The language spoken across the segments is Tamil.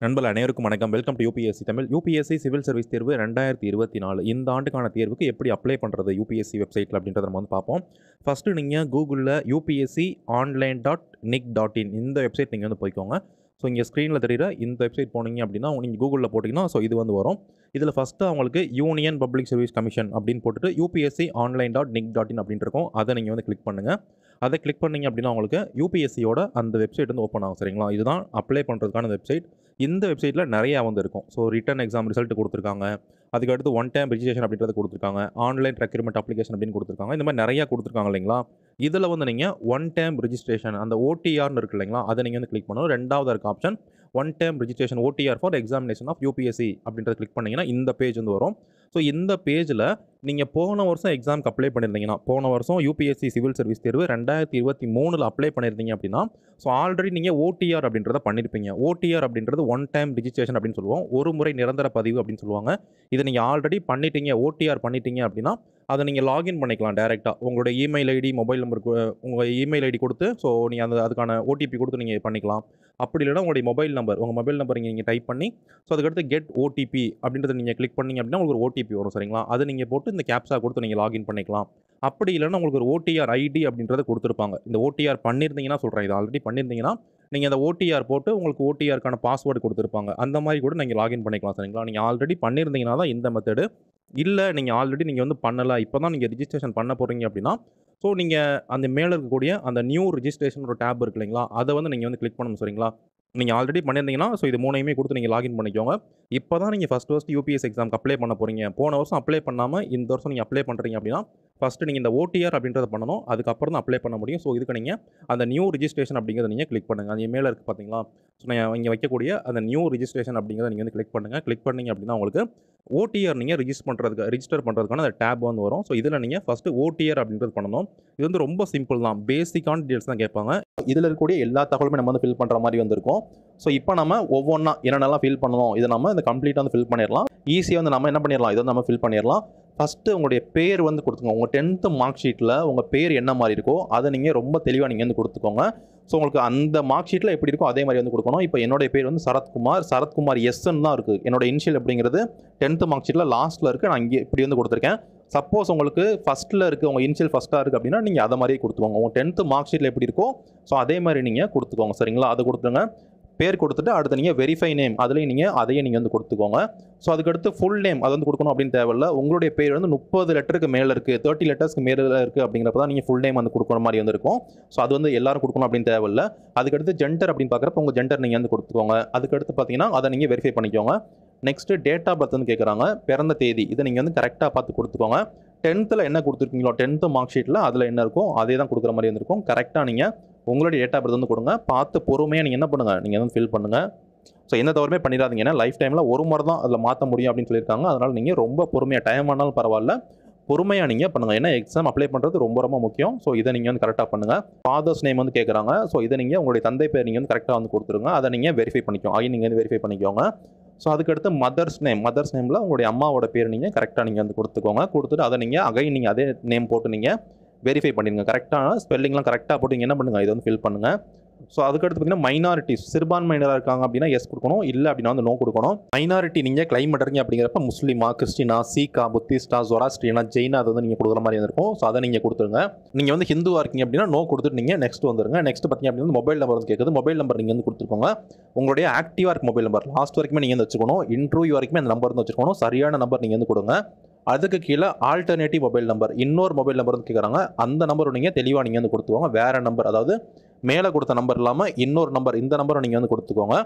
நண்பர்கள் அனைவருக்கும் வணக்கம். Welcome to UPSC Tamil. UPSC civil service தேர்வு 2024 இந்த ஆண்டுக்கான தேர்வுக்கு எப்படி அப்ளை பண்ணுறது யூபிஎஸ்சி வெப்சைட்டில் அப்படின்றத நம்ம வந்து பார்ப்போம். ஃபஸ்ட்டு நீங்கள் கூகுளில் upsc.online.nic.in இந்த வெப்சைட் நீங்கள் வந்து போய்க்கோங்க. ஸோ இங்கே ஸ்க்ரீனில் தெரியுற இந்த வெப்சைட் போனீங்க அப்படின்னா நீங்கள் கூகுளில் போட்டிங்கன்னா ஸோ இது வந்து வரும். இதில் ஃபஸ்ட்டு அவங்களுக்கு யூனியன் பப்ளிக் சர்வீஸ் கமிஷன் அப்படின்னு போட்டுட்டு upsc.online.nic.in அப்படின்ட்டு இருக்கும். அதை நீங்கள் வந்து கிளிக் பண்ணுங்கள். அதை கிளிக் பண்ணிங்க அப்படின்னா உங்களுக்கு யூபிஎஸ்சியோட அந்த வெப்சைட் வந்து ஓப்பன் ஆகும். சரிங்களா, இதுதான் அப்ளை பண்ணுறதுக்கான வெப்சைட். இந்த வெப்சைட்டில் நிறையா வந்து இருக்கும். ஸோ ரிட்டன் எக்ஸாம் ரிசல்ட் கொடுத்துருக்காங்க, அதுக்கடுத்து ஒன் டைம் ரிஜிஸ்ட்ரேஷன் அப்படின்றது கொடுத்துருக்காங்க, ஆன்லைன் ரெக்ரூட்மெண்ட் அப்ளிகேஷன் அப்படின்னு கொடுத்துருக்காங்க. இந்த மாதிரி நிறையா கொடுத்துருக்காங்க இல்லைங்களா. இதில் வந்து நீங்கள் ஒன் டைம் ரிஜிஸ்ட்ரேஷன் அந்த ஓடிஆர்னு இருக்குது இல்லைங்களா, அதை நீங்கள் வந்து கிளிக் பண்ணணும். ரெண்டாவது இருக்க option one time registration OTR for examination of UPSC அப்படின்றத கிளிக் பண்ணிங்கன்னா இந்த பேஜ் வந்து வரும். ஸோ இந்த பேஜில் நீங்கள் போன வருஷம் எக்ஸாமுக்கு அப்ளை பண்ணியிருந்தீங்கன்னா, போன வருஷம் யூபிஎஸ்சி சிவில் சர்வீஸ் தேர்வு 2023 அப்ளை பண்ணியிருந்தீங்க அப்படின்னா, ஸோ ஆல்ரெடி நீங்கள் ஓடிஆர் அப்படின்றத பண்ணியிருப்பீங்க. ஓடிஆர் அப்படின்றது ஒன் டைம் ரிஜிஸ்ட்ரேஷன் அப்படின்னு சொல்லுவோம், ஒரு முறை நிரந்தர பதிவு அப்படின்னு சொல்லுவாங்க. இதை நீங்கள் ஆல்ரெடி பண்ணிட்டீங்க, ஓடிஆர் பண்ணிட்டீங்க அப்படின்னா அதை நீங்கள் லாகின் பண்ணிக்கலாம் டேரெக்டாக. உங்களோட இமெயில் ஐடி, மொபைல் நம்பருக்கு உங்கள் இமெயில் ஐடி கொடுத்து ஸோ நீங்கள் அதுக்கான ஓடிபி கொடுத்து நீங்கள் பண்ணிக்கலாம். அப்படி இல்லைனா உங்களுடைய மொபைல் நம்பர், உங்கள் மொபைல் நம்பர் நீங்கள் டைப் பண்ணி ஸோ அதுக்கடுத்து கெட் ஓடிபி அப்படின்றத நீங்கள் கிளிக் பண்ணிங்க அப்படின்னா உங்களுக்கு ஒரு ஓடிபி வரும். சரிங்களா, அதை நீங்கள் போட்டு இந்த கேப்ஸா கொடுத்து நீங்கள் லாகின் பண்ணிக்கலாம். அப்படி இல்லைன்னா உங்களுக்கு ஒரு ஓடிஆர் ஐடி அப்படின்றத கொடுத்துருப்பாங்க. இந்த ஓடிஆர் பண்ணியிருந்தீங்கன்னா சொல்கிறேன், இது ஆல்ரெடி பண்ணியிருந்தீங்கன்னா நீங்கள் அந்த ஓடிஆர் போட்டு உங்களுக்கு ஓடிஆருக்கான பாஸ்வேர்டு கொடுத்துருப்பாங்க. அந்த மாதிரி கூட நீங்கள் லாகின் பண்ணிக்கலாம். சரிங்களா, நீங்கள் ஆல்ரெடி பண்ணியிருந்தீங்கன்னா தான் இந்த மெத்தடு. இல்லை நீங்கள் ஆல்ரெடி நீங்கள் வந்து பண்ணலை, இப்போ தான் நீங்கள் ரிஜிஸ்ட்ரேஷன் பண்ண போகிறீங்க அப்படின்னா ஸோ நீங்கள் அந்த மேலே இருக்கக்கூடிய அந்த நியூ ரிஜிஸ்ட்ரேஷன் ஒரு டேப் இருக்கு இல்லைங்களா, அதை வந்து நீங்கள் வந்து கிளிக் பண்ணணும். சரிங்களா, நீங்கள் ஆல்ரெடி பண்ணியிருந்தீங்கன்னா ஸோ இது மூணையுமே கொடுத்து நீங்கள் லாகின் பண்ணிக்கோங்க. இப்போ தான் நீங்கள் ஃபஸ்ட் யூபிஎஸ் எக்ஸாமுக்கு அப்ளை பண்ண போகிறீங்க. போன வருஷம் அப்ளை பண்ணாமல் இந்த வருஷம் நீங்கள் அப்ளை பண்ணுறீங்க அப்படின்னா ஃபஸ்ட்டு நீங்கள் இந்த ஓடிஆர் அப்படின்றத பண்ணணும், அதுக்கப்புறம் தான் அப்ளை பண்ண முடியும். ஸோ இதுக்கு நீங்கள் அந்த நியூ ரிஜிஸ்ட்ரேஷன் அப்படிங்கிறத நீங்கள் கிளிக் பண்ணுங்கள். அது மேலே இருக்குது பார்த்தீங்களா, ஸோ நான் இங்கே வைக்கக்கூடிய அந்த நியூ ரிஜிஸ்ட்ரேஷன் அப்படிங்கிறத நீங்கள் வந்து கிளிக் பண்ணுங்கள். கிளிக் பண்ணிங்க அப்படின்னா உங்களுக்கு ஓடிஆர் நீங்கள் ரிஜிஸ்டர் பண்ணுறதுக்கான அந்த டேப் வந்து வரும். ஸோ இதில் நீங்கள் ஃபஸ்ட்டு ஓடிஆர் அப்படின்றது பண்ணணும். இது வந்து ரொம்ப சிம்பிள் தான், பேசிக்கான டீட்டெயில்ஸ் தான் கேட்பாங்க. இதில் இருக்கக்கூடிய எல்லா தகவலுமே நம்ம வந்து ஃபில் பண்ணுற மாதிரி வந்திருக்கும். ஸோ இப்போ நம்ம ஒவ்வொன்றா என்னென்னலாம் ஃபில் பண்ணணும் இதை நம்ம இந்த கம்ப்ளீட்டாக வந்து ஃபில் பண்ணிடலாம். ஈஸியாக வந்து நம்ம என்ன பண்ணிடலாம், இதை நம்ம ஃபில் பண்ணிடலாம். ஃபஸ்ட்டு உங்களுடைய பேர் வந்து கொடுத்துங்க. உங்கள் 10th மார்க் ஷீட்டில் உங்கள் பேர் என்ன மாதிரி இருக்கோ அதை நீங்கள் ரொம்ப தெளிவாக நீங்கள் வந்து கொடுத்துக்கோங்க. ஸோ உங்களுக்கு அந்த மார்க் ஷீட்டில் எப்படி இருக்கோ அதே மாதிரி வந்து கொடுக்கணும். இப்போ என்னுடைய பேர் வந்து சரத்குமார் எஸ்ன்னு தான் இருக்குது. என்னோட இனிஷியல் அப்படிங்கிறது 10th மார்க் ஷீட்டில் லாஸ்ட்டில் இருக்குது. நான் இங்கே இப்படி வந்து கொடுத்துருக்கேன். சப்போஸ் உங்களுக்கு ஃபஸ்ட்டில் இருக்குது, உங்கள் இனிஷியல் ஃபஸ்ட்டாக இருக்குது அப்படின்னா நீங்கள் அதை மாதிரியே கொடுத்துக்கோங்க. உங்கள் 10th மார்க் ஷீட்டில் எப்படி இருக்கோ ஸோ அதே மாதிரி நீங்கள் கொடுத்துக்கோங்க. சரிங்களா, அதை கொடுத்துருங்க. பேர் கொடுத்துட்டு அடுத்து நீங்கள் வெரிஃபை நேம் அதுலேயும் அதையே நீங்கள் வந்து கொடுத்துக்கோங்க. ஸோ அதுக்கடுத்து ஃபுல் நேம் அது வந்து கொடுக்கணும் அப்படின்னு தேவையில்ல. உங்களுடைய பேர் வந்து 30 லெட்டருக்கு மேலே இருக்குது, 30 லெட்டர்ஸ்க்கு மேலே இருக்குது அப்படிங்கிறப்ப தான் நீங்கள் ஃபுல் நேம் வந்து கொடுக்குற மாதிரி வந்து இருக்கும். ஸோ அது வந்து எல்லாரும் கொடுக்கணும் அப்படின்னு தேவையில்ல. அதுக்கடுத்து ஜெண்டர் அப்படின்னு பார்க்குறப்ப உங்கள் ஜெண்டர் நீங்கள் வந்து கொடுத்துக்கோங்க. அதுக்கடுத்து பார்த்தீங்கன்னா அதை நீங்கள் வெரிஃபை பண்ணிக்கோங்க. நெக்ஸ்ட்டு டேட் ஆஃப் பர்த் வந்து கேட்குறாங்க, பிறந்த தேதி இதை நீங்கள் வந்து கரெக்டாக பார்த்து கொடுத்துக்கோங்க. 10th என்ன கொடுத்துருக்கீங்களோ 10th மார்க் ஷீட்டில் அதில் என்ன இருக்கோ அதே தான் கொடுக்குற மாதிரி வந்துருக்கும். கரெக்டாக நீங்கள் உங்களுடைய டேட் ஆஃப் பர்த் வந்து கொடுங்க. பார்த்து பொறுமையாக நீங்கள் என்ன பண்ணுங்கள், நீங்கள் வந்து ஃபில் பண்ணுங்கள். ஸோ எந்த தவறுமே பண்ணிடாதீங்க. ஏன்னா லைஃப் டைமில் ஒரு முறை தான் அதில் மாற்ற முடியும் அப்படின்னு சொல்லியிருக்காங்க. அதனால் நீங்கள் ரொம்ப பொறுமையாக, டைம் ஆனாலும் பரவாயில்ல, பொறுமையாக நீங்கள் பண்ணுங்கள். ஏன்னா எக்ஸாம் அப்ளை பண்ணுறது ரொம்ப ரொம்ப முக்கியம். ஸோ இதை நீங்கள் வந்து கரெக்டாக பண்ணுங்கள். ஃபாதர்ஸ் நேம் வந்து கேட்குறாங்க. ஸோ இதை நீங்கள் உங்களுடைய தந்தை பேர் நீங்கள் வந்து கரெக்டாக வந்து கொடுத்துருங்க. அதை நீங்கள் வெரிஃபை பண்ணிக்கோங்க. நீங்கள் வந்து வெரிஃபை பண்ணிக்கோங்க. ஸோ அதுக்கடுத்து மதர்ஸ் நேமில் உங்களுடைய அம்மாவோட பேர் நீங்கள் கரெக்டாக நீங்கள் வந்து கொடுத்துக்கோங்க. கொடுத்துட்டு அதை நீங்கள் அதே நேம் போட்டு நீங்கள் வெரிஃபை பண்ணிடுங்க. கரெக்டான ஸ்பெல்லிங்லாம் கரெக்டாக போட்டு நீங்கள் என்ன பண்ணுங்கள், இதை வந்து ஃபில் பண்ணுங்கள். ஸோ அதுக்கடுத்து பார்த்தீங்கன்னா மைனாரிட்டிஸ், சிறுபான்மையினராக இருக்காங்க அப்படின்னா எஸ் கொடுக்கணும், இல்லை அப்படின்னா வந்து நோ கொடுக்கணும். மைனாரிட்டி நீங்கள் கிளைம் பண்ணுறீங்க அப்படிங்கிறப்ப முஸ்லீமா, கிறிஸ்டினா, சீக்கா, புத்திஸ்டா, ஜொராஸ்ட்ரியனா, ஜெயினா அது வந்து நீங்கள் கொடுக்குற மாதிரி இருக்கும். ஸோ அதை நீங்கள் கொடுத்துருங்க. நீங்கள் வந்து ஹிந்துவாக இருக்கீங்க அப்படின்னா நோ கொடுத்துட்டு நீங்கள் நெக்ஸ்ட் வந்துருங்க. நெக்ஸ்ட் பார்த்தீங்க அப்படின்னா மொபைல் நம்பர் வந்து கேட்குது. மொபைல் நம்பர் நீங்கள் வந்து கொடுத்துருக்கோங்க. உங்களுடைய ஆக்டிவாக இருக்க மொபைல் நம்பர் லாஸ்ட் வரைக்குமே நீங்கள் வந்து வச்சுக்கணும். இன்டர்வியூ வரைக்குமே அந்த நம்பர் வந்து வச்சுக்கணும். சரியான நம்பர் நீங்கள் வந்து கொடுங்க. அதுக்கு கீழே ஆல்டர்னேட்டிவ் மொபைல் நம்பர், இன்னொரு மொபைல் நம்பர் வந்து கேட்குறாங்க. அந்த நம்பர் நீங்கள் தெளிவாக நீங்கள் வந்து கொடுத்துக்கோங்க. வேறு நம்பர், அதாவது மேலே கொடுத்த நம்பர் இல்லாமல் இன்னொரு நம்பர், இந்த நம்பரை நீங்கள் வந்து கொடுத்துக்கோங்க.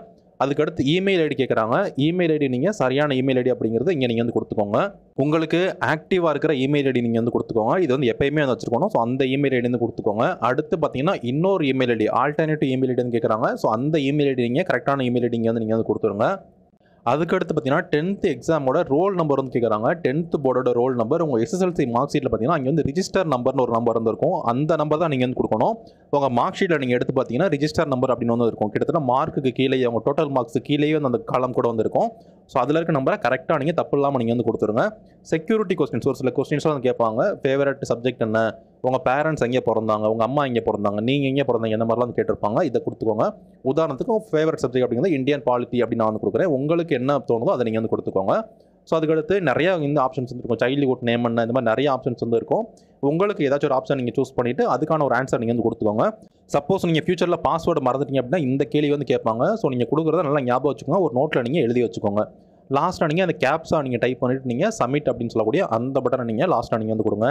அதுக்கடுத்து இமெயில் ஐடி கேட்குறாங்க. இமெயில் ஐடி நீங்கள் சரியான இமெயில் ஐடி அப்படிங்கிறது இங்கே நீங்கள் வந்து கொடுத்துக்கோங்க. உங்களுக்கு ஆக்டிவாக இருக்கிற இமெயில் ஐடி நீங்கள் வந்து கொடுத்துக்கோங்க. இது வந்து எப்பயுமே வந்து வச்சுருக்கணும். ஸோ அந்த இமெயில் ஐடி வந்து கொடுத்துக்கோங்க. அடுத்து பார்த்தீங்கன்னா இன்னொரு email ID, alternative email ID வந்து கேட்குறாங்க. ஸோ அந்த இமெயில் ஐடி நீங்கள் கரெக்டான இமெயில் ஐடி நீங்கள் வந்து கொடுத்துருங்க. அதுக்கடுத்து பார்த்தீங்கன்னா 10th எக்ஸாமோட ரோல் நம்பர் வந்து கேட்குறாங்க. 10th போர்டோட ரோல் நம்பர் உங்கள் எஸ்எஸ்எல்சி மார்க் ஷீட்டில் பார்த்தீங்கன்னா அங்கே வந்து ரிஜிஸ்டர் நம்பர்னு ஒரு நம்பர் வந்துருக்கும். அந்த நம்பர் தான் நீங்கள் வந்து கொடுக்கணும். உங்கள் மார்க் ஷீட்டில் நீங்கள் எடுத்து பார்த்தீங்கன்னா ரிஜிஸ்டர் நம்பர் அப்படின்னு வந்து இருக்கும். கிட்டத்தட்ட மார்க்குக்கு கீழே உங்கள் டோட்டல் மார்க்ஸுக்கு கீழே வந்து அந்த காலம் கூட வந்துருக்கும். ஸோ அதில் இருக்க நம்பரை கரெக்டாக நீங்கள் தப்பு இல்லாமல் நீங்கள் வந்து கொடுத்துருங்க. செக்யூரிட்டி கொஸ்டின்ஸ், ஒரு சில கொஸ்டின்ஸ்லாம் வந்து கேட்பாங்க. ஃபேவரட் சப்ஜெக்ட் என்ன, உங்கள் பேரண்ட்ஸ் எங்கே பிறந்தாங்க, உங்கள் அம்மா எங்கே பிறந்தாங்க, நீங்கள் எங்கே பிறந்தாங்க, இந்த மாதிரிலாம் கேட்டிருப்பாங்க. இதை கொடுத்துக்கோங்க. உதாரணத்துக்கு ஃபேவரட் சப்ஜெக்ட் அப்படிங்கிறது இந்தியன் பாலிட்டி அப்படின்னு நான் வந்து கொடுக்குறேன். உங்களுக்கு என்ன தோணுதோ அதை நீங்கள் வந்து கொடுத்துக்கோங்க. ஸோ அதுக்கடுத்து நிறையா இந்த ஆப்ஷன்ஸ் வந்து இருக்கும். சைல்டுஹுட் நேம் என்ன, இந்த மாதிரி நிறைய ஆப்ஷன்ஸ் வந்து இருக்கும். உங்களுக்கு ஏதாச்சும் ஒரு ஆப்ஷன் நீங்கள் சூஸ் பண்ணிவிட்டு அதுக்கான ஒரு ஆன்சர் நீங்கள் வந்து கொடுத்துக்கோங்க. சப்போஸ் நீங்கள் ஃபியூச்சரில் பாஸ்வேர்டு மறந்துட்டீங்க அப்படின்னா இந்த கேள்வி வந்து கேட்பாங்க. ஸோ நீங்கள் கொடுக்குறத நல்லா ஞாபகம் வச்சுக்கோங்க. ஒரு நோட்டில் நீங்கள் எழுதி வச்சுக்கோங்க. லாஸ்ட்டாக நீங்கள் அந்த கேப்ஸாக நீங்கள் டைப் பண்ணிவிட்டு நீங்கள் சப்மிட் அப்படின்னு சொல்லக்கூடிய அந்த பட்டனை நீங்கள் லாஸ்ட்டாக நீங்கள் வந்து கொடுங்க.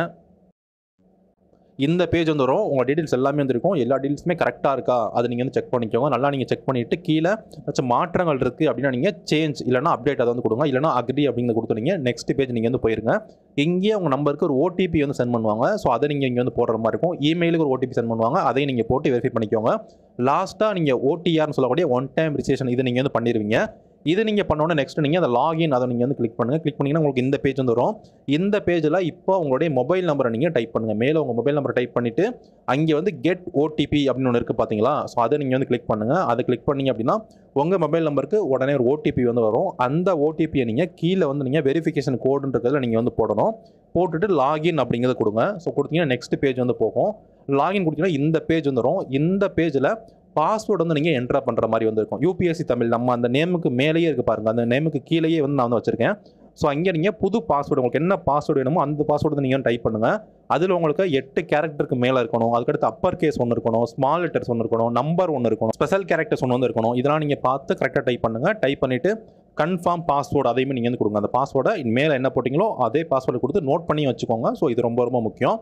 இந்த பேஜ் வந்து வரும். உங்கள் டீட்டெயில்ஸ் எல்லாமே வந்துருக்கும். எல்லா டீட்டெயில்ஸுமே கரெக்டாக இருக்கா அது நீங்கள் வந்து செக் பண்ணிக்கோங்க. நல்லா நீங்கள் செக் பண்ணிவிட்டு கீழே ஏதாச்சும் மாற்றங்கள் இருக்குது அப்படின்னா நீங்கள் சேஞ்ச் இல்லைனா அப்டேட் அதை வந்து கொடுங்க. இல்லைனா அக்ரி அப்படிங்கிறத கொடுத்துருங்க. நெக்ஸ்ட் பேஜ் நீங்கள் வந்து போயிருங்க. இங்கேயே உங்கள் நம்பருக்கு ஒரு ஓடிபி வந்து சென்ட் பண்ணுவாங்க. ஸோ அதை நீங்கள் இங்கே வந்து போடுற மாதிரி இருக்கும். இமெயிலுக்கு ஒரு ஓடிபி சென்ட் பண்ணுவாங்க. அதையும் நீங்கள் போட்டு வெரிஃபை பண்ணிக்கோங்க. லாஸ்ட்டாக நீங்கள் ஓடிஆர்னு சொல்லக்கூடிய ஒன் டைம் ரிஜிஸ்ட்ரேஷன் இதை நீங்கள் வந்து பண்ணிடுவீங்க. இது நீங்கள் பண்ணோன்னே நெக்ஸ்ட் நீங்கள் அந்த லாகின் அதை நீங்கள் வந்து கிளிக் பண்ணுங்கள். கிளிக் பண்ணிங்கன்னா உங்களுக்கு இந்த பேஜ் வந்து வரும். இந்த பேஜில் இப்போ உங்களுடைய மொபைல் நம்பரை நீங்கள் டைப் பண்ணுங்கள். மேலே உங்கள் மொபைல் நம்பரை டைப் பண்ணிவிட்டு அங்கே வந்து கெட் ஓடிபி அப்படின்னு ஒன்று இருக்குது பார்த்தீங்களா? ஸோ அதை நீங்கள் வந்து கிளிக் பண்ணுங்கள். அதை கிளிக் பண்ணிங்க அப்படின்னா உங்கள் மொபைல் நம்பருக்கு உடனே ஒரு ஓடிபி வந்து வரும். அந்த ஓடிபியை நீங்கள் கீழே வந்து நீங்கள் வெரிஃபிகேஷன் கோடுன்றதில் நீங்கள் வந்து போடணும். போட்டுட்டு லாகின் அப்படிங்கிறத கொடுங்க. ஸோ கொடுத்தீங்கன்னா நெக்ஸ்ட் பேஜ் வந்து போகும். லாகின் கொடுத்தீங்கன்னா இந்த பேஜ் வந்து வரும். இந்த பேஜில் பாஸ்வேர்டு வந்து நீங்கள் என்ட்ரா பண்ணுற மாதிரி வந்து இருக்கும். யூபிஎஸ்சி தமிழ் நம்ம அந்த நேமுக்கு மேலேயே இருக்குது பாருங்கள். அந்த நேமுக்கு கீழேயே வந்து நான் வந்து வச்சுருக்கேன். ஸோ அங்கே நீங்கள் புது பாஸ்வேர்டு உங்களுக்கு என்ன பாஸ்வேர்டு வேணுமோ அந்த பாஸ்வேர்டு நீங்கள் டைப் பண்ணுங்கள். அதில் உங்களுக்கு 8 கேரக்டருக்கு மேலே இருக்கணும். அதுக்கடுத்து அப்பர் கேஸ் ஒன்று இருக்கணும், ஸ்மால் லெட்டர்ஸ் ஒன்று இருக்கணும், நம்பர் ஒன்று இருக்கணும், ஸ்பெஷல் கேரக்டர்ஸ் ஒன்று வந்து இருக்கணும். இதெல்லாம் நீங்கள் பார்த்து கரெக்டாக டைப் பண்ணுங்கள். டைப் பண்ணிவிட்டு கன்ஃபார்ம் பாஸ்வேர்டு அதையுமே நீங்கள் வந்து கொடுங்க. அந்த பாஸ்வேர்டை மேலே என்ன போட்டிங்களோ அதே பாஸ்வேர்டு கொடுத்து நோட் பண்ணி வச்சுக்கோங்க. ஸோ இது ரொம்ப ரொம்ப முக்கியம்.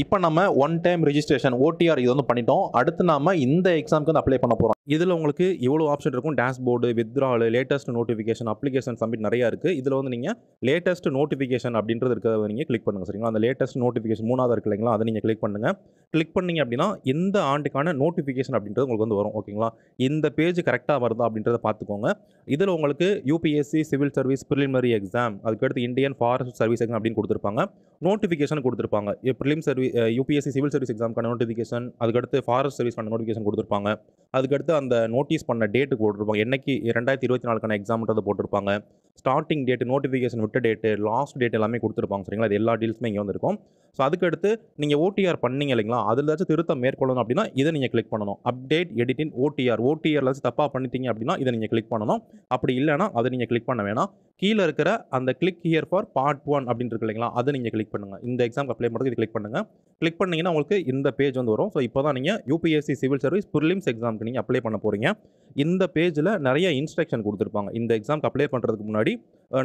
இப்போ நம்ம ஒன் டைம் ரிஜிஸ்ட்ரேஷன் ஓடிஆர் இது வந்து பண்ணிட்டோம். அடுத்து நாம இந்த எக்ஸாமுக்கு வந்து அப்ளை பண்ண போகிறோம். இதில் உங்களுக்கு இவ்வளோ ஆப்ஷன் இருக்கும். Dashboard, withdrawal, latest notification, application submit நிறையா இருக்குது. இதில் வந்து நீங்கள் லேட்டஸ்ட் நோட்டிஃபிகேஷன் அப்படின்றது இருக்கிறத நீங்கள் கிளிக் பண்ணுங்கள். சரிங்களா? அந்த லேட்டஸ்ட் நோட்டிஃபிகேஷன் 3வது இருக்கு இல்லைங்களா? அதை நீங்கள் கிளிக் பண்ணுங்கள். கிளிக் பண்ணிங்க அப்படின்னா இந்த ஆண்டுக்கான நோட்டிஃபிகேஷன் அப்படின்றது உங்களுக்கு வந்து வரும். ஓகேங்களா? இந்த பேஜ் கரெக்டாக வருதா அப்படின்றத பார்த்துக்கோங்க. இதில் உங்களுக்கு UPSC civil service preliminary exam, அதுக்கடுத்து இந்தியன் ஃபாரஸ்ட் சர்வீஸ் எக்ஸாம் அப்படின்னு கொடுத்துருப்பாங்க. நோட்டிஃபிகேஷன் கொடுத்துருப்பாங்க. Prelim service UPSC civil service எக்ஸாமுக்கான நோட்டிஃபிகேஷன், அதுக்கடுத்து ஃபாரஸ்ட் சர்வீஸ்க்கான நோட்டிஃபிகேஷன் கொடுத்துருப்பாங்க. அதுக்கடுத்து அந்த நோட்டீஸ் பண்ண டேட்டு போட்டிருப்பாங்க. என்னைக்கு 2024க்கான எக்ஸாம்ன்றதை போட்டிருப்பாங்க. ஸ்டார்டிங் டேட்டு, நோட்டிஃபிகேஷன் விட்ட டேட்டு, லாஸ்ட் டேட் எல்லாமே கொடுத்துருப்பாங்க. சரிங்களா? அது எல்லா டீல்ஸுமே இங்கே வந்துருக்கும். ஸோ அதுக்கடுத்து நீங்கள் ஓடிஆர் பண்ணீங்க இல்லைங்களா? அதில் ஏதாச்சும் திருத்தம் மேற்கொள்ளணும் அப்படின்னா இதை நீங்கள் கிளிக் பண்ணணும். அப்டேட் எடிட்டின் ஓடிஆரில் ஏதாச்சும் தப்பாக பண்ணிட்டீங்க அப்படின்னா இதை நீங்கள் கிளிக் பண்ணணும். அப்படி இல்லைனா அதை நீங்கள் கிளிக் பண்ண வேணாம். கீழே இருக்கிற அந்த கிளிக் ஹியர் ஃபார் பார்ட் 1 அப்படின்னு இருக்கு இல்லைங்களா? அதை நீங்கள் கிளிக் பண்ணுங்கள். இந்த எக்ஸாமுக்கு அப்ளை பண்ணுறது இது கிளிக் பண்ணுங்கள். கிளிக் பண்ணிங்கன்னா உங்களுக்கு இந்த பேஜ் வந்து வரும். ஸோ இப்போ தான் நீங்கள் யூபிஎஸ்சி சிவில் சர்வீஸ் ப்ரிலிம்ஸ் எக்ஸாமுக்கு நீங்கள் அப்ளை பண்ண போகிறீங்க. இந்த பேஜில் நிறைய இன்ஸ்ட்ரக்ஷன் கொடுத்துருப்பாங்க. இந்த எக்ஸாமுக்கு அப்ளை பண்ணுறதுக்கு முன்னாடி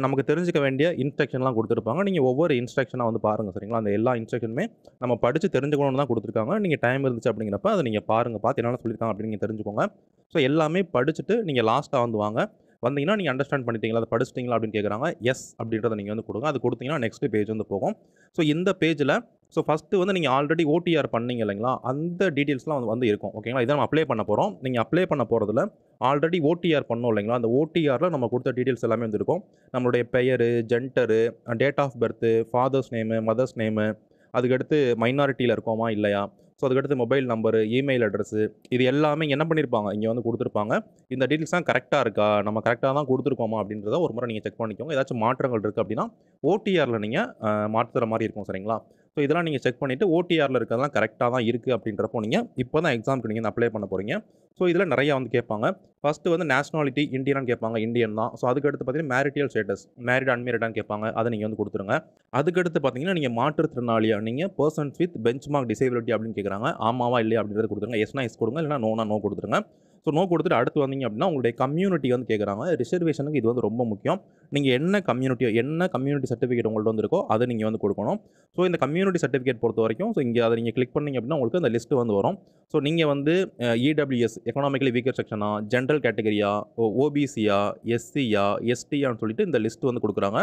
நமக்கு தெரிஞ்சுக்க வேண்டிய இன்ஸ்ட்ரக்ஷன்லாம் கொடுத்துருப்பாங்க. நீங்கள் ஒவ்வொரு இன்ஸ்ட்ரக்ஷனாக வந்து பாருங்கள். சரிங்களா? அந்த எல்லா இன்ஸ்ட்ரக்ஷனுமே நம்ம படித்து தெரிஞ்சுக்கணும்னு தான் கொடுத்துருக்காங்க. நீங்கள் டைம் இருந்துச்சு அப்படிங்கிறப்ப அதை நீங்கள் பாருங்கள். பார்த்து என்னென்ன சொல்லியிருக்காங்க அப்படின்னு நீங்கள் தெரிஞ்சுக்கோங்க. ஸோ எல்லாமே படிச்சுட்டு நீங்கள் லாஸ்ட்டாக வந்து வாங்க. வந்தீங்கன்னா நீங்கள் அண்டர்ஸ்டாண்ட் பண்ணிட்டீங்களா, அதை படிச்சிட்டிங்களா அப்படின்னு கேட்குறாங்க. எஸ் அப்படின்றத நீங்கள் வந்து கொடுங்க. அது கொடுத்தீங்கன்னா நெக்ஸ்ட் பேஜ் வந்து போகும். ஸோ இந்த பேஜில் ஃபஸ்ட்டு வந்து நீங்கள் ஆல்ரெடி ஓடிஆர் பண்ணீங்க இல்லைங்களா? அந்த டீட்டெயில்ஸ்லாம் வந்து இருக்கும். ஓகேங்களா? இதை நம்ம அப்ளை பண்ண போகிறோம். நீங்கள் அப்ளை பண்ண போகிறதுல ஆல்ரெடி ஓடிஆர் பண்ணோம் இல்லைங்களா? அந்த ஓடிஆரில் நம்ம கொடுத்த டீட்டெயில்ஸ் எல்லாமே வந்து இருக்கும். நம்மளுடைய பெயர், gender, date of birth, father's name, mother's name, அதுக்கடுத்து மைனாரிட்டியில் இருக்கோமா இல்லையா, ஸோ அதுக்கடுத்து மொபைல் நம்பரு, இமெயில் அட்ரஸு, இது எல்லாமே என்ன பண்ணியிருப்பாங்க இங்கே வந்து கொடுத்துருப்பாங்க. இந்த டீட்டெயில்ஸ்லாம் கரெக்டாக இருக்கா, நம்ம கரெக்டாக தான் கொடுத்துருக்கோமா அப்படின்றத ஒரு முறை நீங்கள் செக் பண்ணிக்கோங்க. ஏதாச்சும் மாற்றங்கள் இருக்குது அப்படின்னா ஓடிஆரில் நீங்கள் மாற்றுற மாதிரி இருக்கும். சரிங்களா? ஸோ இதெல்லாம் நீங்கள் செக் பண்ணிவிட்டு ஓடிஆரில் இருக்கிறதெல்லாம் கரெக்டாக தான் இருக்குது அப்படின்றப்போ நீங்கள் இப்போ தான் எக்ஸாமுக்கு நீங்கள் அப்ளை பண்ண போகிறீங்க. ஸோ இதில் நிறையா வந்து கேட்பாங்க. ஃபஸ்ட்டு வந்து நேஷனாலிட்டி இந்தியனான்னு கேட்பாங்க. இந்தியன் தான். ஸோ அதுக்கடுத்து பார்த்தீங்கன்னா மேரிட்டல் ஸ்டேட்டஸ், மேரிட் அன்மேரிடான்னு கேட்பாங்க. அதை நீங்கள் வந்து கொடுத்துருங்க. அதுக்கடுத்து பார்த்தீங்கன்னா நீங்கள் மாற்றுத்திறனாளியா, நீங்கள் பர்சன்ஸ் வித் பெஞ்ச்மார்க் டிசேபிலிட்டி அப்படின்னு கேட்குறாங்க. ஆமாவா இல்லையா அப்படின்றத கொடுத்துருங்க. எஸ்னா எஸ் கொடுங்க, இல்லைனா நோனா நோ கொடுத்துருங்க. ஸோ நோ கொடுத்துட்டு அடுத்து வந்தீங்க அப்படின்னா உங்களுடைய கம்யூனிட்டி வந்து கேட்குறாங்க. ரிசர்வேஷனுக்கு இது வந்து ரொம்ப முக்கியம். நீங்கள் என்ன கம்யூனிட்டி சர்டிஃபிகேட் உங்கள்ட்ட வந்து இருக்கோ அதை நீங்கள் வந்து கொடுக்கணும். ஸோ இந்த கம்யூனிட்டி சர்டிஃபிகேட் பொறுத்த வரைக்கும் ஸோ இங்கே அதை நீங்கள் கிளிக் பண்ணிங்க அப்படின்னா உங்களுக்கு அந்த லிஸ்ட்டு வந்து வரும். ஸோ நீங்கள் வந்து இடபிள்யூஎஸ் எக்கனாமிக்கலி வீக்கர் செக்ஷனா, ஜென்ரல் கேட்டகரியா, ஓபிசியா, எஸ்சியா, எஸ்டியான்னு சொல்லிட்டு இந்த லிஸ்ட் வந்து கொடுக்குறாங்க.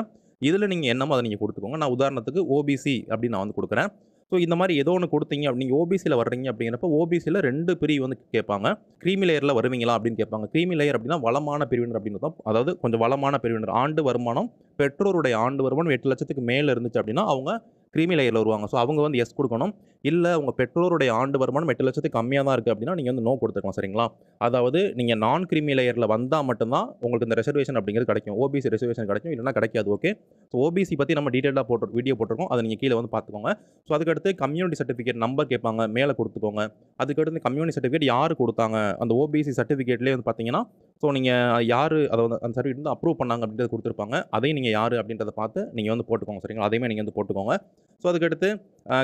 இதில் நீங்கள் என்னமோ அதை நீங்கள் கொடுத்துக்கோங்க. நான் உதாரணத்துக்கு ஓபிசி அப்படின்னு நான் வந்து கொடுக்குறேன். ஸோ இந்த மாதிரி ஏதோ ஒன்று கொடுத்தீங்க நீங்கள் ஓபிசியில் வர்றீங்க அப்படிங்கிறப்ப ஓபிசியில் 2 பிரிவு வந்து கேட்பாங்க. க்ரீமி லேயரில் வருவீங்களா அப்படின்னு கேட்பாங்க. க்ரீமி லேயர் அப்படின்னா வளமான பிரிவினர் அப்படின்னு தான், அதாவது கொஞ்சம் வளமான பிரிவினர். ஆண்டு வருமானம், பெற்றோருடைய ஆண்டு வருமானம் 8 லட்சத்துக்கு மேலே இருந்துச்சு அப்படின்னா அவங்க க்ரீமி லேயரில் வருவாங்க. ஸோ அவங்க வந்து எஸ் கொடுக்கணும். இல்லை உங்கள் பெற்றோருடைய ஆண்டு வருமானம் 8 லட்சத்துக்கு கம்மியாக தான் இருக்குது அப்படின்னா நீங்கள் வந்து நோ கொடுத்துக்கலாம். சரிங்களா? அதாவது நீங்கள் நான் கிரீமி லேயரில் வந்தால் மட்டும்தான் உங்களுக்கு இந்த ரிசர்வேஷன் அப்படிங்கிறது கிடைக்கும். ஓபிசி ரிசர்வேஷன் கிடைக்கும், இல்லைனா கிடைக்காது. ஓகே. ஸோ ஓபிசி பற்றி நம்ம டீட்டெயிலாக வீடியோ போட்டிருக்கோம். அதை நீங்கள் கீழே வந்து பார்த்துக்கோங்க. ஸோ அதுக்கடுத்து கம்யூனிட்டி சர்டிஃபிகேட் நம்பர் கேட்பாங்க, மேலே கொடுத்துக்கோங்க. அதுக்கடுத்து கம்யூனிட்டி சர்டிஃபிகேட் யார் கொடுத்தாங்க, அந்த ஓபிசி சர்டிஃபிகேட்லேயே வந்து பார்த்தீங்கன்னா, ஸோ நீங்கள் யார் அதை வந்து அந்த சர்டிஃபிகேட் வந்து அப்ரூவ் பண்ணாங்க அப்படின்றத கொடுத்துருப்பாங்க. அதையும் நீங்கள் யார் அப்படின்றத பார்த்து நீங்கள் வந்து போட்டுக்கோங்க. சரிங்களா? அதையுமே நீங்கள் வந்து போட்டுக்கோங்க. ஸோ அதுக்கடுத்து